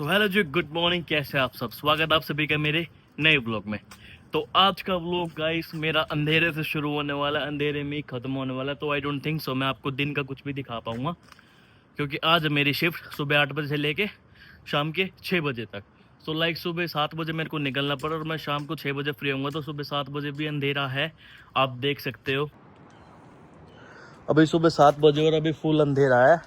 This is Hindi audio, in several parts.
तो हेलो जी, गुड मॉर्निंग। कैसे हैं आप सब? स्वागत है आप सभी का मेरे नए ब्लॉग में। तो आज का ब्लॉग गाइस मेरा अंधेरे से शुरू होने वाला है, अंधेरे में ही खत्म होने वाला है। तो आई डोंट थिंक सो मैं आपको दिन का कुछ भी दिखा पाऊंगा, क्योंकि आज मेरी शिफ्ट सुबह 8 बजे से लेके शाम के 6 बजे तक। सो लाइक सुबह 7 बजे मेरे को निकलना पड़ा और मैं शाम को 6 बजे फ्री होऊंगा। तो सुबह 7 बजे भी अंधेरा है, आप देख सकते हो। अभी सुबह 7 बजे और अभी फुल अंधेरा है।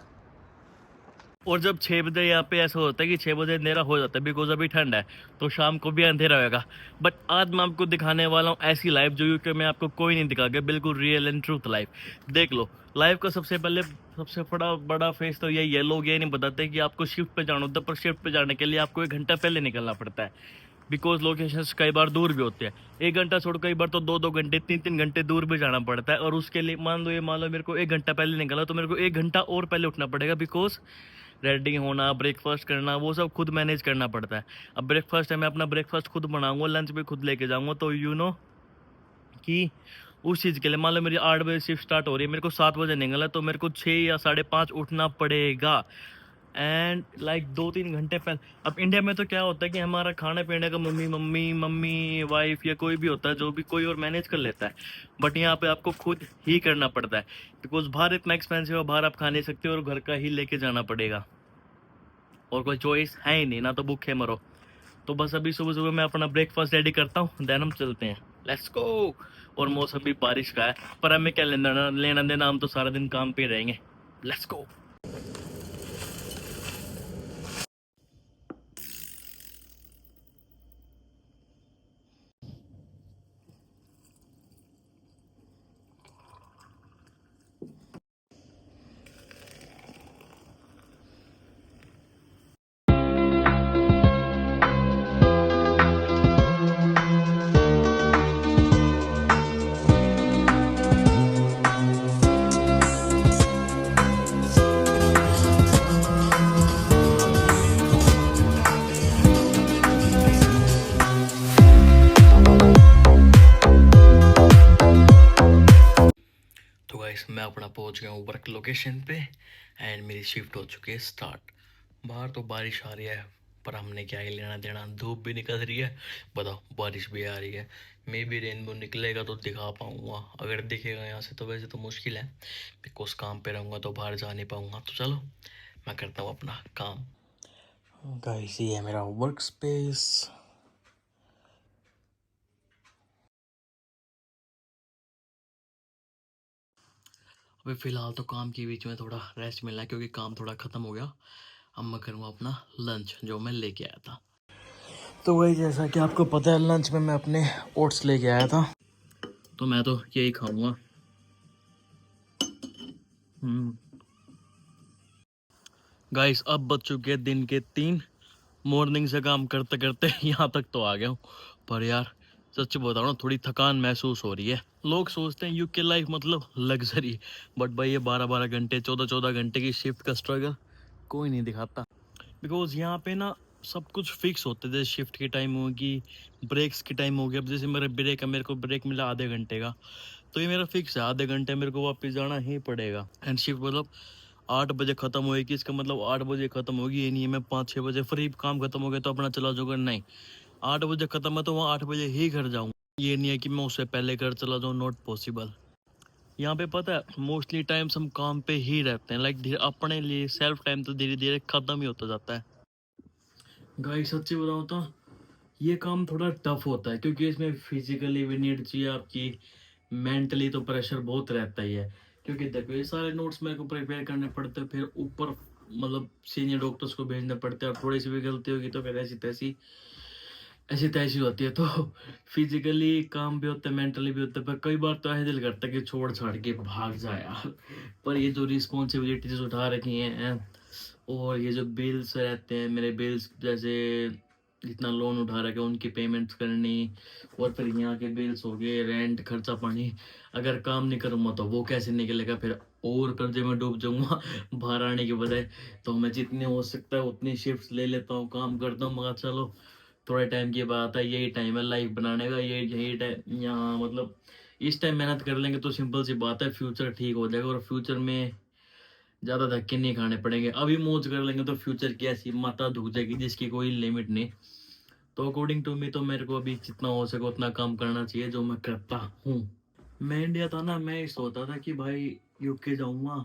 और जब 6 बजे यहाँ पे ऐसा होता है कि 6 बजे अंधेरा हो जाता है, बिकॉज अभी ठंड है, तो शाम को भी अंधेरा होगा। बट आज मैं आपको दिखाने वाला हूँ ऐसी लाइफ जो कि मैं आपको कोई नहीं दिखा गया, बिल्कुल रियल एंड ट्रूथ लाइफ। देख लो, लाइफ का सबसे बड़ा बड़ा फेस तो यही है। लोग ये नहीं बताते कि आपको शिफ्ट पे जाना होता है, पर शिफ्ट पे जाने के लिए आपको 1 घंटा पहले निकलना पड़ता है, बिकॉज लोकेशंस कई बार दूर भी होते हैं। 1 घंटा छोड़ कई बार तो 2-2 घंटे 3-3 घंटे दूर भी जाना पड़ता है। और उसके लिए मान लो मेरे को 1 घंटा पहले निकला, तो मेरे को 1 घंटा और पहले उठना पड़ेगा, बिकॉज रेडी होना, ब्रेकफास्ट करना, वो सब खुद मैनेज करना पड़ता है। अब ब्रेकफास्ट है, मैं अपना ब्रेकफास्ट खुद बनाऊंगा, लंच भी खुद लेके जाऊंगा। तो कि उस चीज़ के लिए मान लो मेरी 8 बजे शिफ्ट स्टार्ट हो रही है, मेरे को 7 बजे निकलना है, तो मेरे को 6 या 5:30 उठना पड़ेगा। एंड लाइक 2-3 घंटे पहले। अब इंडिया में तो क्या होता है कि हमारा खाने पीने का मम्मी मम्मी मम्मी वाइफ या कोई भी होता है, जो भी कोई और मैनेज कर लेता है। बट यहाँ पे आपको खुद ही करना पड़ता है, बिकॉज बाहर इतना एक्सपेंसिव है, बाहर आप खा नहीं सकते और घर का ही लेके जाना पड़ेगा। और कोई चॉइस है ही नहीं, ना तो भूखे मरो। तो बस अभी सुबह सुबह मैं अपना ब्रेकफास्ट रेडी करता हूँ, देन हम चलते हैं। Let's go. और मौसम भी बारिश का है, पर हमें क्या लेना देना, हम तो सारा दिन काम पे रहेंगे। Let's go. तो गाइस मैं अपना पहुंच गया हूँ वर्क लोकेशन पे, एंड मेरी शिफ्ट हो चुकी है स्टार्ट। बाहर तो बारिश आ रही है, पर हमने क्या ही लेना देना। धूप भी निकल रही है, बताओ, बारिश भी आ रही है। मे बी रेनबो निकलेगा तो दिखा पाऊंगा, अगर दिखेगा यहाँ से तो वैसे तो मुश्किल है, बिकॉज काम पे रहूँगा तो बाहर जा नहीं पाऊंगा। तो चलो मैं करता हूँ अपना काम। गाइस ये है मेरा वर्क स्पेस। अभी फ़िलहाल तो काम के बीच में थोड़ा रेस्ट मिला है, क्योंकि काम थोड़ा ख़त्म हो गया। अब मैं करूँगा अपना लंच जो मैं लेके आया था। तो वही, जैसा कि आपको पता है, लंच में मैं अपने ओट्स लेके आया था, तो मैं तो यही खाऊंगा। गाइस अब बज चुके हैं दिन के 3। मॉर्निंग से काम करते करते यहाँ तक तो आ गया हूँ, पर यार सच बताओ ना, थोड़ी थकान महसूस हो रही है। लोग सोचते हैं यूके लाइफ मतलब लग्जरी, बट भाई ये 12-12 घंटे 14-14 घंटे की शिफ्ट का स्ट्रगल कोई नहीं दिखाता। बिकॉज यहाँ पे ना सब कुछ फिक्स होते थे। जैसे शिफ्ट की टाइम होगी, ब्रेक्स की टाइम होगी। अब जैसे मेरा ब्रेक है, मेरे को ब्रेक मिला आधे घंटे का, तो ये मेरा फिक्स है, आधे घंटे मेरे को वापस जाना ही पड़ेगा। एंड शिफ्ट मतलब 8 बजे ख़त्म होएगी, इसका मतलब 8 बजे ख़त्म होगी। ये नहीं है मैं 5-6 बजे फ्री, काम ख़त्म हो गया तो अपना चला जाऊँगा, नहीं। 8 बजे ख़त्म है तो वहाँ 8 बजे ही घर जाऊँ। ये नहीं है कि मैं उससे पहले घर चला जाऊँ, नॉट पॉसिबल। यहाँ पे पता है मोस्टली टाइम्स हम काम पे ही रहते हैं, लाइक धीरे अपने लिए सेल्फ टाइम तो धीरे धीरे ख़त्म ही होता जाता है। गाइस सच्ची बताऊँ तो ये काम थोड़ा टफ होता है, क्योंकि इसमें फिजिकली भी नीड चाहिए आपकी, मेंटली तो प्रेशर बहुत रहता ही है। क्योंकि देखो ये सारे नोट्स मेरे को प्रिपेयर करने पड़ते हैं, फिर ऊपर मतलब सीनियर डॉक्टर्स को भेजने पड़ते हैं, और थोड़ी सी भी गलती होगी तो फिर ऐसी तैसी होती है। तो फिजिकली काम भी होता है, मेंटली भी होता है, पर कई बार तो ऐसे दिल करता है कि छोड़ छाड़ के भाग जाए यार। पर ये जो रिस्पॉन्सिबिलिटीज उठा रखी हैं, और ये जो बिल्स रहते हैं मेरे, बिल्स जैसे जितना लोन उठा रखा है उनकी पेमेंट्स करनी, और फिर यहाँ के बिल्स हो गए, रेंट, खर्चा पानी। अगर काम नहीं करूँगा तो वो कैसे निकलेगा, फिर और कर्जे में डूब जाऊँगा बाहर आने के बजाय। तो मैं जितनी हो सकता है उतनी शिफ्ट्स ले लेता हूँ, काम करता हूँ, मगर चलो थोड़े टाइम की बात है, यही टाइम है लाइफ बनाने का, यही टाइम यहाँ मतलब इस टाइम मेहनत कर लेंगे तो सिंपल सी बात है, फ्यूचर ठीक हो जाएगा। और फ्यूचर में ज़्यादा धक्के नहीं खाने पड़ेंगे। अभी मौज कर लेंगे तो फ्यूचर की ऐसी माता धुक जाएगी जिसकी कोई लिमिट नहीं। तो अकॉर्डिंग टू मी तो मेरे को अभी जितना हो सके उतना काम करना चाहिए, जो मैं करता हूँ। मैं इंडिया था ना, मैं सोचता था कि भाई यूके जाऊँगा,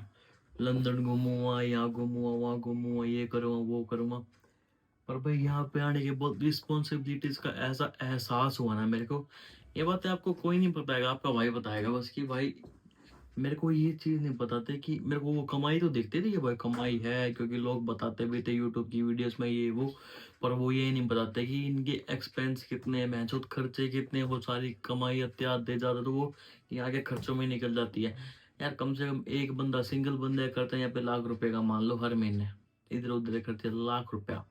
लंदन घूमूंगा, यहाँ घूमूंगा, वहाँ घूमूंगा, ये करूँगा, वो करूँगा। पर भाई यहाँ पे आने के बाद रिस्पॉन्सिबिलिटीज का ऐसा एहसास हुआ ना मेरे को, ये बातें आपको कोई नहीं बताएगा, आपका भाई बताएगा बस कि भाई मेरे को ये चीज़ नहीं बताते कि मेरे को वो कमाई तो दिखती थी कि भाई कमाई है, क्योंकि लोग बताते भी थे यूट्यूब की वीडियोस में ये वो। पर वो ये नहीं बताते कि इनके एक्सपेंस कितने हैं, महसूद खर्चे कितने हैं, वो सारी कमाई इत्यादि दे जाते तो वो यहाँ के खर्चों में निकल जाती है। यार कम से कम एक बंदा, सिंगल बंदे करते हैं यहाँ पे ₹1,00,000 का, मान लो हर महीने इधर उधर खर्चे ₹1,00,000।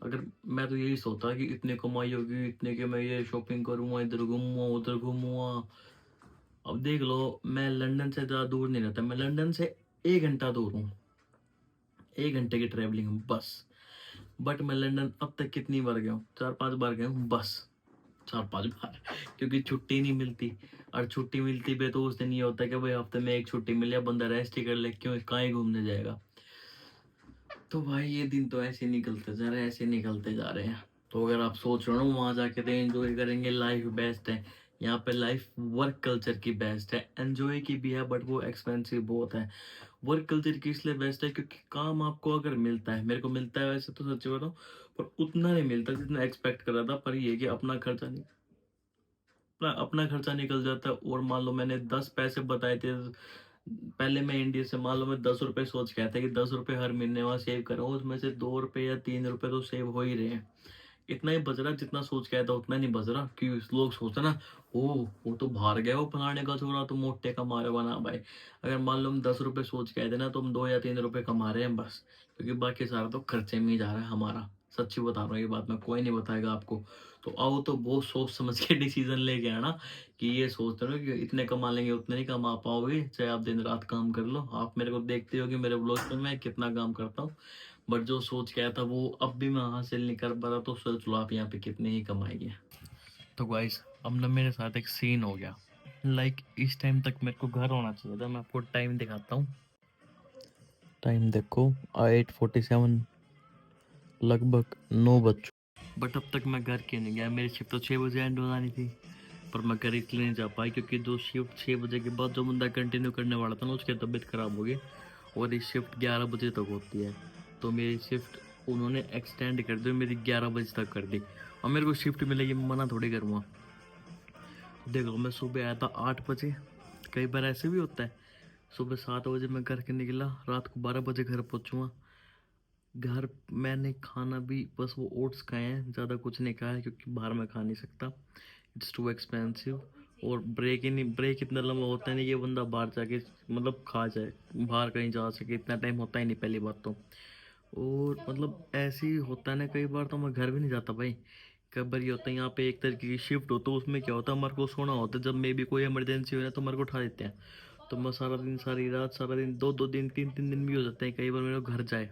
अगर मैं तो यही सोचता कि इतने कमाई होगी, इतने के मैं ये शॉपिंग करूंगा, इधर घूमूंगा, उधर घूमूंगा। अब देख लो, मैं लंदन से ज़्यादा दूर नहीं रहता, मैं लंदन से 1 घंटा दूर हूँ, 1 घंटे की ट्रैवलिंग हूँ बस। बट मैं लंदन अब तक कितनी बार गया हूँ, 4-5 बार गया हूँ बस, 4-5 बार। क्योंकि छुट्टी नहीं मिलती, और छुट्टी मिलती भी तो उस दिन ये होता है कि भाई हफ्ते में एक छुट्टी मिले, बंदा रेस्ट ही कर ले, क्यों कहाँ ही घूमने जाएगा। तो भाई ये दिन तो ऐसे निकलते जा रहे हैं, ऐसे निकलते जा रहे हैं। तो अगर आप सोच रहे हो ना वहाँ जाके तो एंजॉय करेंगे, लाइफ बेस्ट है, यहाँ पे लाइफ वर्क कल्चर की बेस्ट है, एंजॉय की भी है बट वो एक्सपेंसिव बहुत है। वर्क कल्चर की इसलिए बेस्ट है क्योंकि काम आपको अगर मिलता है, मेरे को मिलता है वैसे तो सच्ची बताऊँ, पर उतना नहीं मिलता जितना एक्सपेक्ट कर रहा था। पर ये कि अपना खर्चा नहीं, अपना खर्चा निकल जाता है। और मान लो मैंने 10 पैसे बताए थे पहले, मैं इंडिया से मान लो मैं 10 रुपए सोच के आया था कि 10 रुपए हर महीने वहाँ सेव करूँ, उसमें से 2 रुपए या 3 रुपए तो सेव हो ही रहे हैं। इतना ही बच रहा, जितना सोच के आया था उतना नहीं बच रहा। कि लोग सोचते ना, ओ वो तो बाहर गया, वो फलाने का छोरा तो मोटे कमा रहे बना भाई। अगर मान लो हम 10 रुपए सोच के आए थे ना, तो हम 2 या 3 रुपए कमा रहे हैं बस, क्योंकि बाकी सारा तो खर्चे में ही जा रहा है हमारा। सच्ची बता रहा हूँ, ये बात मैं कोई नहीं बताएगा आपको। तो आओ तो बहुत सोच समझ के डिसीजन लेके आना, कि ये सोचते रहो कि इतने कमा लेंगे, उतने नहीं कमा पाओगे, चाहे आप दिन रात काम कर लो। आप मेरे को देखते हो कि मेरे ब्लॉग में मैं कितना काम करता हूँ, बट जो सोच के आया था वो अब भी मैं हासिल नहीं कर पा रहा। तो सोच लो आप यहाँ पे कितने ही कमाएंगे। तो गाइस अब ना मेरे साथ एक सीन हो गया, लाइक इस टाइम तक मेरे को घर होना चाहिए था। मैं आपको टाइम दिखाता हूँ, टाइम देखो 8:47, लगभग 9 बज चुके। बट अब तक मैं घर क्यों नहीं गया? मेरी शिफ्ट तो 6 बजे एंड हो जानी थी, पर मैं घर इसलिए नहीं जा पाई क्योंकि जो शिफ्ट 6 बजे के बाद जो बंदा कंटिन्यू करने वाला था ना, उसकी तबीयत ख़राब हो गई, और ये शिफ्ट 11 बजे तक होती है। तो मेरी शिफ्ट उन्होंने एक्सटेंड कर दी, मेरी 11 बजे तक कर दी। और मेरे को शिफ्ट मिलेगी, मैं मना थोड़ी करूँगा। देख लो, मैं सुबह आया था 8 बजे, कई बार ऐसे भी होता है, सुबह 7 बजे मैं घर के निकला, रात को 12 बजे घर पहुँचूँगा। घर मैंने खाना भी बस वो ओट्स खाए हैं, ज़्यादा कुछ नहीं खाया क्योंकि बाहर में खा नहीं सकता, इट्स टू एक्सपेंसिव। और ब्रेक ही नहीं, ब्रेक इतना लंबा होता है नहीं कि बंदा बाहर जाके मतलब खा जाए, बाहर कहीं जा सके, इतना टाइम होता ही नहीं पहली बात तो। और मतलब ऐसे ही होता है ना, कई बार तो मैं घर भी नहीं जाता भाई। कई बार ये होता है यहाँ पे एक तरीके की शिफ्ट हो, तो उसमें क्या होता है, हमारे को सोना होता है, जब मे भी कोई इमरजेंसी हो ना तो हमारे को उठा देते हैं। तो मैं सारा दिन, सारी रात, सारा दिन, 2-2 दिन, 3-3 दिन भी हो जाते हैं कई बार मेरे को घर जाए।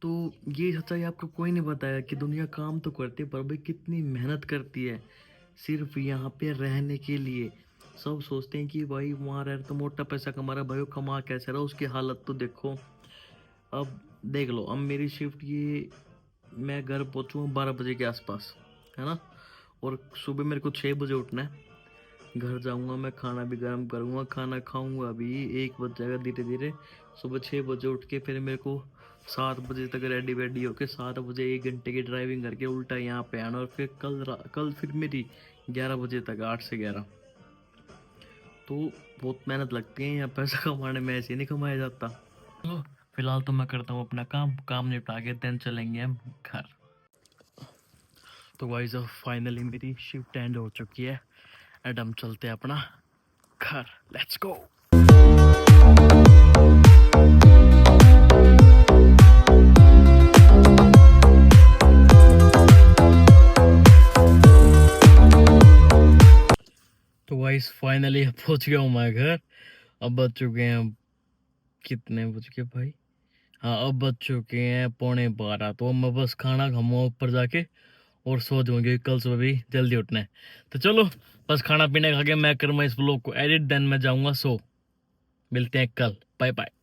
तो ये सच्चाई आपको कोई नहीं बताया कि दुनिया काम तो करती है, पर भाई कितनी मेहनत करती है सिर्फ यहाँ पे रहने के लिए। सब सोचते हैं कि भाई वहाँ रह तो मोटा पैसा कमा रहा है, भाई वो कमा कैसे रहा, उसकी हालत तो देखो। अब देख लो, अब मेरी शिफ्ट ये, मैं घर पहुँचूँ 12 बजे के आसपास, है ना, और सुबह मेरे को 6 बजे उठना है। घर जाऊंगा मैं, खाना भी गर्म करूंगा, खाना खाऊंगा भी, 1 बज जाएगा धीरे धीरे। सुबह 6 बजे उठ के फिर मेरे को 7 बजे तक रेडी वेडी होके 7 बजे 1 घंटे की ड्राइविंग करके उल्टा यहाँ पे आना, और फिर कल फिर मेरी 11 बजे तक, 8 से 11। तो बहुत मेहनत लगती है यहाँ, पैसा कमाने में ऐसे नहीं कमाया जाता। तो फिलहाल तो मैं करता हूँ अपना काम, काम निपटा के देन चलेंगे हम घर। तो गाइस अब फाइनली मेरी शिफ्ट एंड हो चुकी है, एंड हम चलते हैं अपना घर, लेट्स गो। तो गाइस फाइनली पहुंच गया हूँ मैं घर। अब बज चुके हैं, कितने बज गए भाई, हाँ अब बज चुके हैं 11:15। तो अब मैं बस खाना खाऊंगा ऊपर जाके और सो जाऊंगी, कल सुबह भी जल्दी उठना है। तो चलो बस खाना पीना खा के मैं करूँगा इस ब्लॉग को एडिट, देन मैं जाऊंगा सो। मिलते हैं कल, बाय बाय।